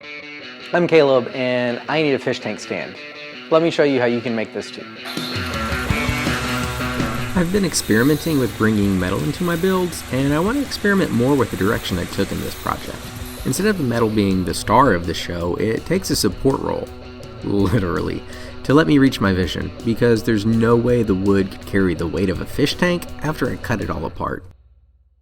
I'm Caleb and I need a fish tank stand. Let me show you how you can make this too. I've been experimenting with bringing metal into my builds, and I want to experiment more with the direction I took in this project. Instead of the metal being the star of the show, it takes a support role, literally, to let me reach my vision, because there's no way the wood could carry the weight of a fish tank after I cut it all apart.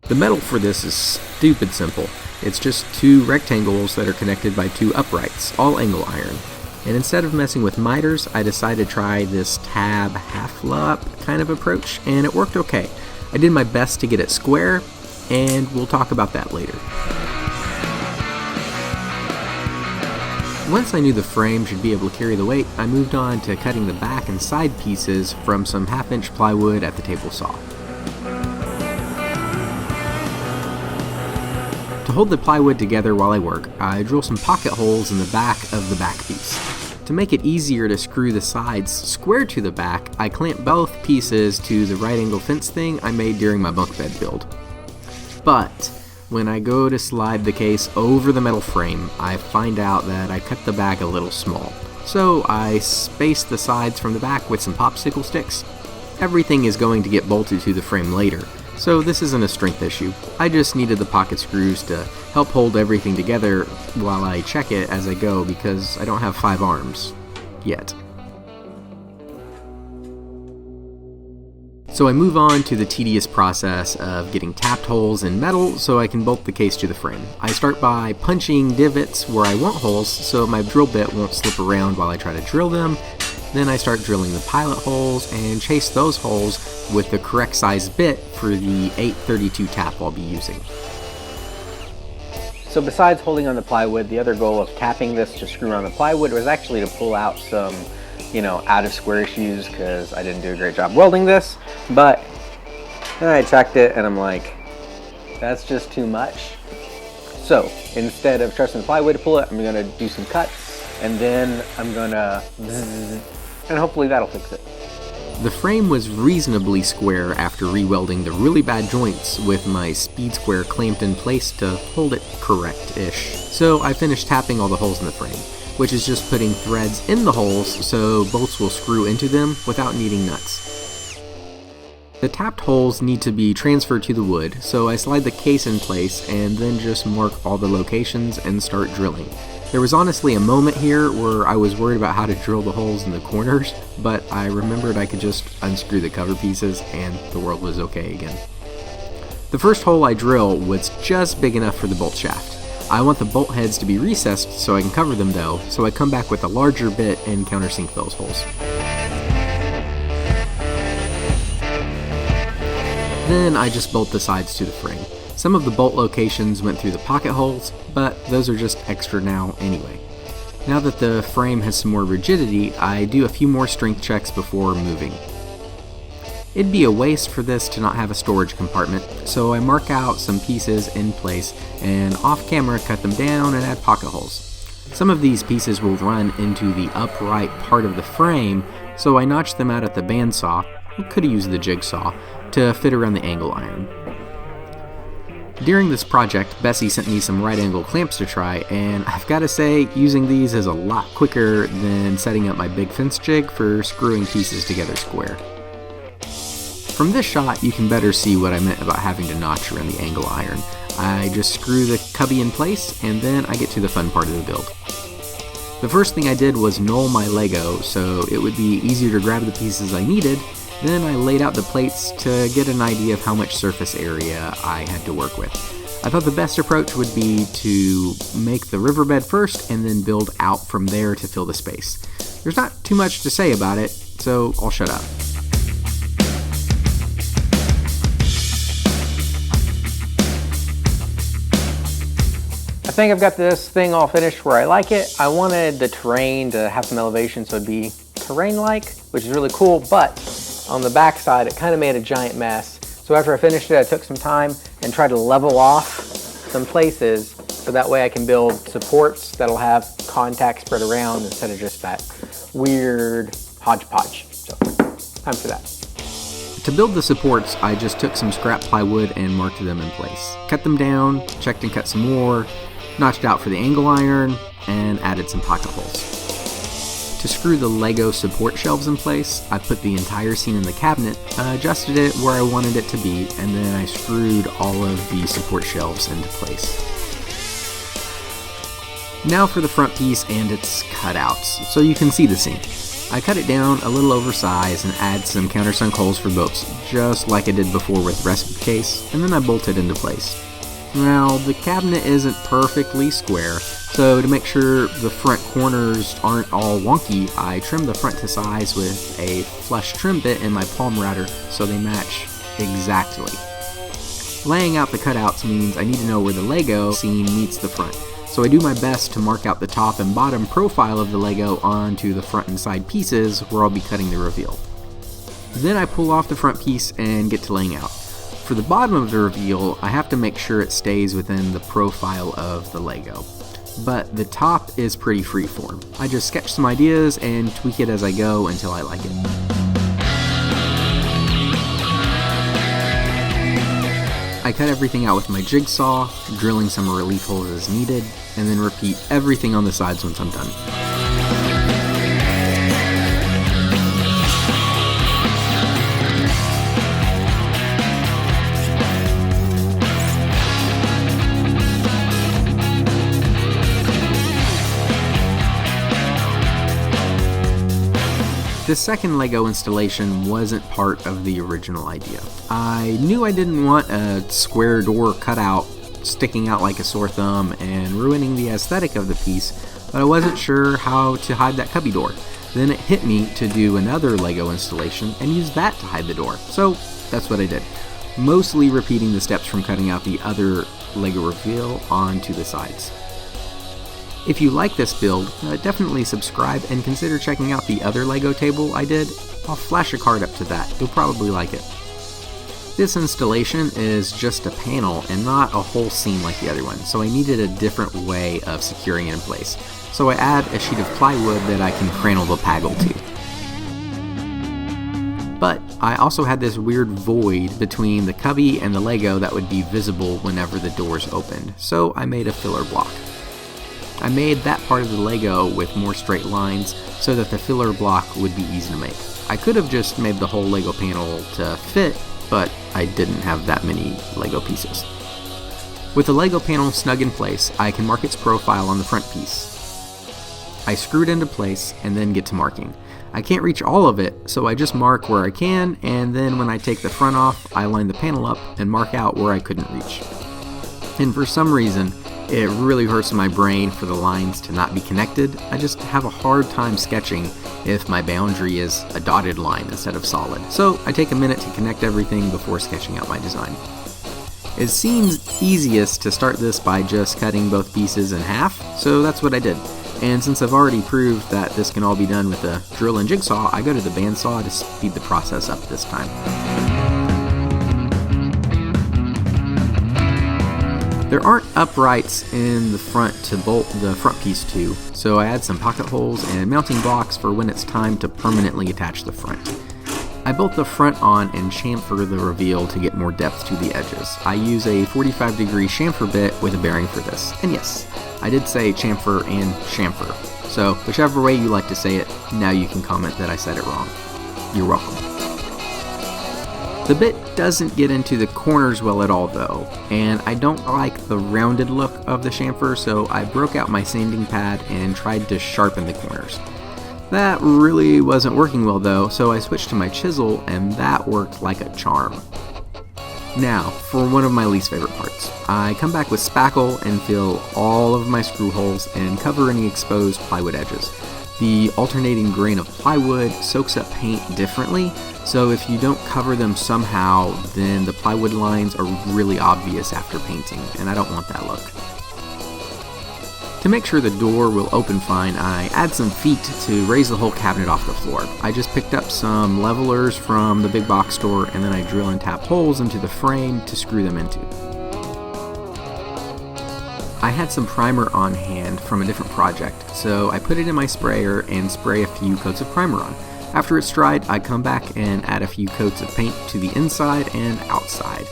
The metal for this is stupid simple. It's just two rectangles that are connected by two uprights, all angle iron. And instead of messing with miters, I decided to try this tab half-lap kind of approach, and it worked okay. I did my best to get it square, and we'll talk about that later. Once I knew the frame should be able to carry the weight, I moved on to cutting the back and side pieces from some half-inch plywood at the table saw. To hold the plywood together while I work, I drill some pocket holes in the back of the back piece. To make it easier to screw the sides square to the back, I clamp both pieces to the right angle fence thing I made during my bunk bed build. But when I go to slide the case over the metal frame, I find out that I cut the back a little small. So I space the sides from the back with some popsicle sticks. Everything is going to get bolted to the frame later, so this isn't a strength issue. I just needed the pocket screws to help hold everything together while I check it as I go because I don't have 5 arms. Yet. So I move on to the tedious process of getting tapped holes in metal so I can bolt the case to the frame. I start by punching divots where I want holes so my drill bit won't slip around while I try to drill them. Then I start drilling the pilot holes and chase those holes with the correct size bit for the 832 tap I'll be using. So besides holding on the plywood, the other goal of tapping this to screw on the plywood was actually to pull out some, out of square issues because I didn't do a great job welding this. But then I checked it and I'm like, that's just too much. So instead of trusting the plywood to pull it, I'm gonna do some cuts and then I'm gonna and hopefully that'll fix it. The frame was reasonably square after re-welding the really bad joints with my speed square clamped in place to hold it correct-ish. So I finished tapping all the holes in the frame, which is just putting threads in the holes so bolts will screw into them without needing nuts. The tapped holes need to be transferred to the wood, so I slide the case in place and then just mark all the locations and start drilling. There was honestly a moment here where I was worried about how to drill the holes in the corners, but I remembered I could just unscrew the cover pieces and the world was okay again. The first hole I drill was just big enough for the bolt shaft. I want the bolt heads to be recessed so I can cover them though, so I come back with a larger bit and countersink those holes. Then I just bolt the sides to the frame. Some of the bolt locations went through the pocket holes, but those are just extra now anyway. Now that the frame has some more rigidity, I do a few more strength checks before moving. It'd be a waste for this to not have a storage compartment, so I mark out some pieces in place and off camera cut them down and add pocket holes. Some of these pieces will run into the upright part of the frame, so I notch them out at the bandsaw, I could have used the jigsaw, to fit around the angle iron. During this project, Bessie sent me some right angle clamps to try, and I've got to say, using these is a lot quicker than setting up my big fence jig for screwing pieces together square. From this shot, you can better see what I meant about having to notch around the angle iron. I just screw the cubby in place, and then I get to the fun part of the build. The first thing I did was null my Lego, so it would be easier to grab the pieces I needed. Then I laid out the plates to get an idea of how much surface area I had to work with. I thought the best approach would be to make the riverbed first and then build out from there to fill the space. There's not too much to say about it, so I'll shut up. I think I've got this thing all finished where I like it. I wanted the terrain to have some elevation so it'd be terrain-like, which is really cool, but on the back side, it kind of made a giant mess. So after I finished it, I took some time and tried to level off some places so that way I can build supports that'll have contact spread around instead of just that weird hodgepodge. So, time for that. To build the supports, I just took some scrap plywood and marked them in place. Cut them down, checked and cut some more, notched out for the angle iron, and added some pocket holes. To screw the LEGO support shelves in place, I put the entire scene in the cabinet, adjusted it where I wanted it to be, and then I screwed all of the support shelves into place. Now for the front piece and its cutouts, so you can see the scene. I cut it down a little oversized and add some countersunk holes for bolts, just like I did before with the recipe case, and then I bolt it into place. Now, the cabinet isn't perfectly square, so to make sure the front corners aren't all wonky, I trimmed the front to size with a flush trim bit in my palm router so they match exactly. Laying out the cutouts means I need to know where the LEGO scene meets the front, so I do my best to mark out the top and bottom profile of the LEGO onto the front and side pieces where I'll be cutting the reveal. Then I pull off the front piece and get to laying out. For the bottom of the reveal, I have to make sure it stays within the profile of the LEGO. But the top is pretty freeform. I just sketch some ideas and tweak it as I go until I like it. I cut everything out with my jigsaw, drilling some relief holes as needed, and then repeat everything on the sides once I'm done. This second LEGO installation wasn't part of the original idea. I knew I didn't want a square door cutout sticking out like a sore thumb and ruining the aesthetic of the piece, but I wasn't sure how to hide that cubby door. Then it hit me to do another LEGO installation and use that to hide the door, so that's what I did. Mostly repeating the steps from cutting out the other LEGO reveal onto the sides. If you like this build, definitely subscribe and consider checking out the other LEGO table I did. I'll flash a card up to that, you'll probably like it. This installation is just a panel and not a whole scene like the other one, so I needed a different way of securing it in place. So I add a sheet of plywood that I can cradle the paggle to. But I also had this weird void between the cubby and the LEGO that would be visible whenever the doors opened, so I made a filler block. I made that part of the LEGO with more straight lines so that the filler block would be easy to make. I could have just made the whole LEGO panel to fit, but I didn't have that many LEGO pieces. With the LEGO panel snug in place, I can mark its profile on the front piece. I screw it into place and then get to marking. I can't reach all of it, so I just mark where I can, and then when I take the front off, I line the panel up and mark out where I couldn't reach. And for some reason, it really hurts my brain for the lines to not be connected. I just have a hard time sketching if my boundary is a dotted line instead of solid. So I take a minute to connect everything before sketching out my design. It seems easiest to start this by just cutting both pieces in half, so that's what I did. And since I've already proved that this can all be done with a drill and jigsaw, I go to the bandsaw to speed the process up this time. There aren't uprights in the front to bolt the front piece to, so I add some pocket holes and mounting blocks for when it's time to permanently attach the front. I bolt the front on and chamfer the reveal to get more depth to the edges. I use a 45-degree chamfer bit with a bearing for this. And yes, I did say chamfer and chamfer. So whichever way you like to say it, now you can comment that I said it wrong. You're welcome. The bit doesn't get into the corners well at all though, and I don't like the rounded look of the chamfer, so I broke out my sanding pad and tried to sharpen the corners. That really wasn't working well though, so I switched to my chisel and that worked like a charm. Now, for one of my least favorite parts. I come back with spackle and fill all of my screw holes and cover any exposed plywood edges. The alternating grain of plywood soaks up paint differently, so if you don't cover them somehow, then the plywood lines are really obvious after painting, and I don't want that look. To make sure the door will open fine, I add some feet to raise the whole cabinet off the floor. I just picked up some levelers from the big box store, and then I drill and tap holes into the frame to screw them into. I had some primer on hand from a different project, so I put it in my sprayer and spray a few coats of primer on. After it's dried, I come back and add a few coats of paint to the inside and outside.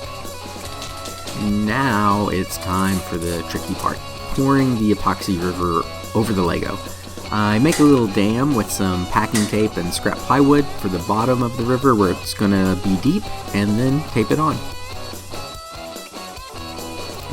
Now it's time for the tricky part, pouring the epoxy river over the Lego. I make a little dam with some packing tape and scrap plywood for the bottom of the river where it's going to be deep, and then tape it on.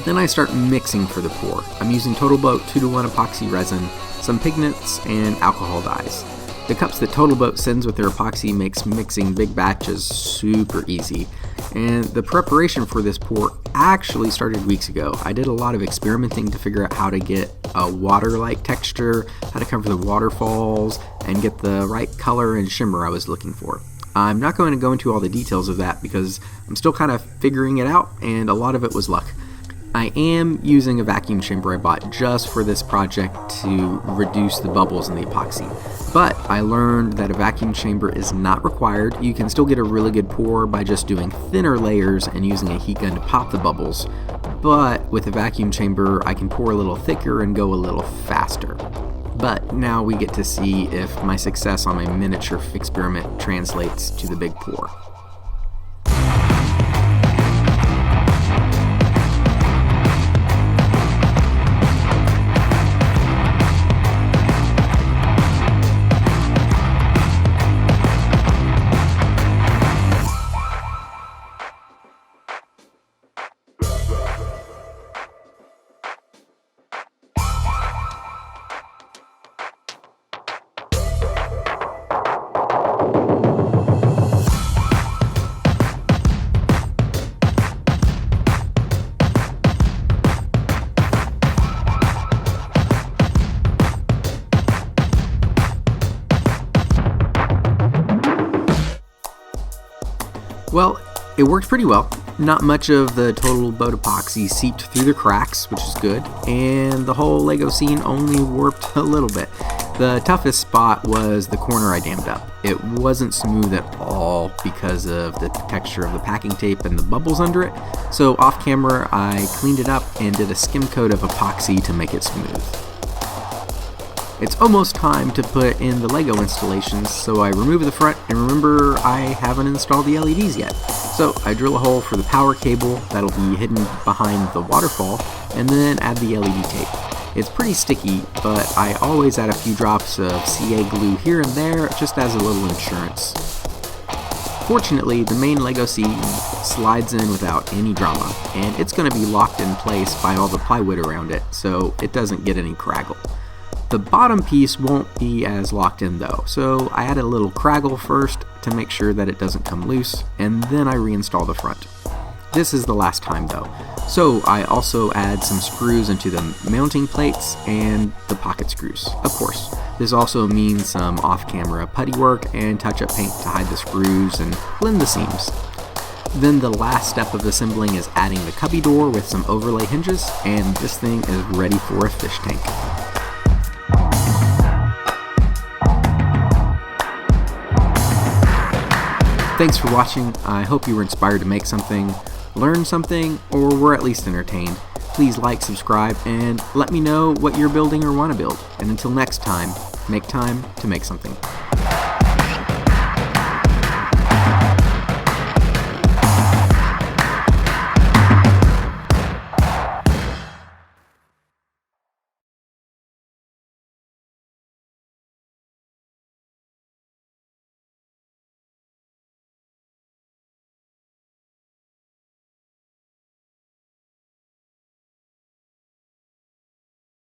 Then I start mixing for the pour. I'm using Total Boat 2-to-1 epoxy resin, some pigments, and alcohol dyes. The cups that Total Boat sends with their epoxy makes mixing big batches super easy. And the preparation for this pour actually started weeks ago. I did a lot of experimenting to figure out how to get a water-like texture, how to cover the waterfalls, and get the right color and shimmer I was looking for. I'm not going to go into all the details of that because I'm still kind of figuring it out, and a lot of it was luck. I am using a vacuum chamber I bought just for this project to reduce the bubbles in the epoxy. But I learned that a vacuum chamber is not required. You can still get a really good pour by just doing thinner layers and using a heat gun to pop the bubbles. But with a vacuum chamber, I can pour a little thicker and go a little faster. But now we get to see if my success on my miniature experiment translates to the big pour. Well, it worked pretty well. Not much of the Total Boat epoxy seeped through the cracks, which is good, and the whole Lego scene only warped a little bit. The toughest spot was the corner I dammed up. It wasn't smooth at all because of the texture of the packing tape and the bubbles under it, so off camera I cleaned it up and did a skim coat of epoxy to make it smooth. It's almost time to put in the Lego installations, so I remove the front and remember I haven't installed the LEDs yet. So I drill a hole for the power cable that'll be hidden behind the waterfall, and then add the LED tape. It's pretty sticky, but I always add a few drops of CA glue here and there just as a little insurance. Fortunately, the main Lego scene slides in without any drama, and it's going to be locked in place by all the plywood around it, so it doesn't get any craggle. The bottom piece won't be as locked in though, so I add a little craggle first to make sure that it doesn't come loose, and then I reinstall the front. This is the last time though, so I also add some screws into the mounting plates and the pocket screws, of course. This also means some off-camera putty work and touch-up paint to hide the screws and blend the seams. Then the last step of assembling is adding the cubby door with some overlay hinges, and this thing is ready for a fish tank. Thanks for watching. I hope you were inspired to make something, learn something, or were at least entertained. Please like, subscribe, and let me know what you're building or want to build. And until next time, make time to make something.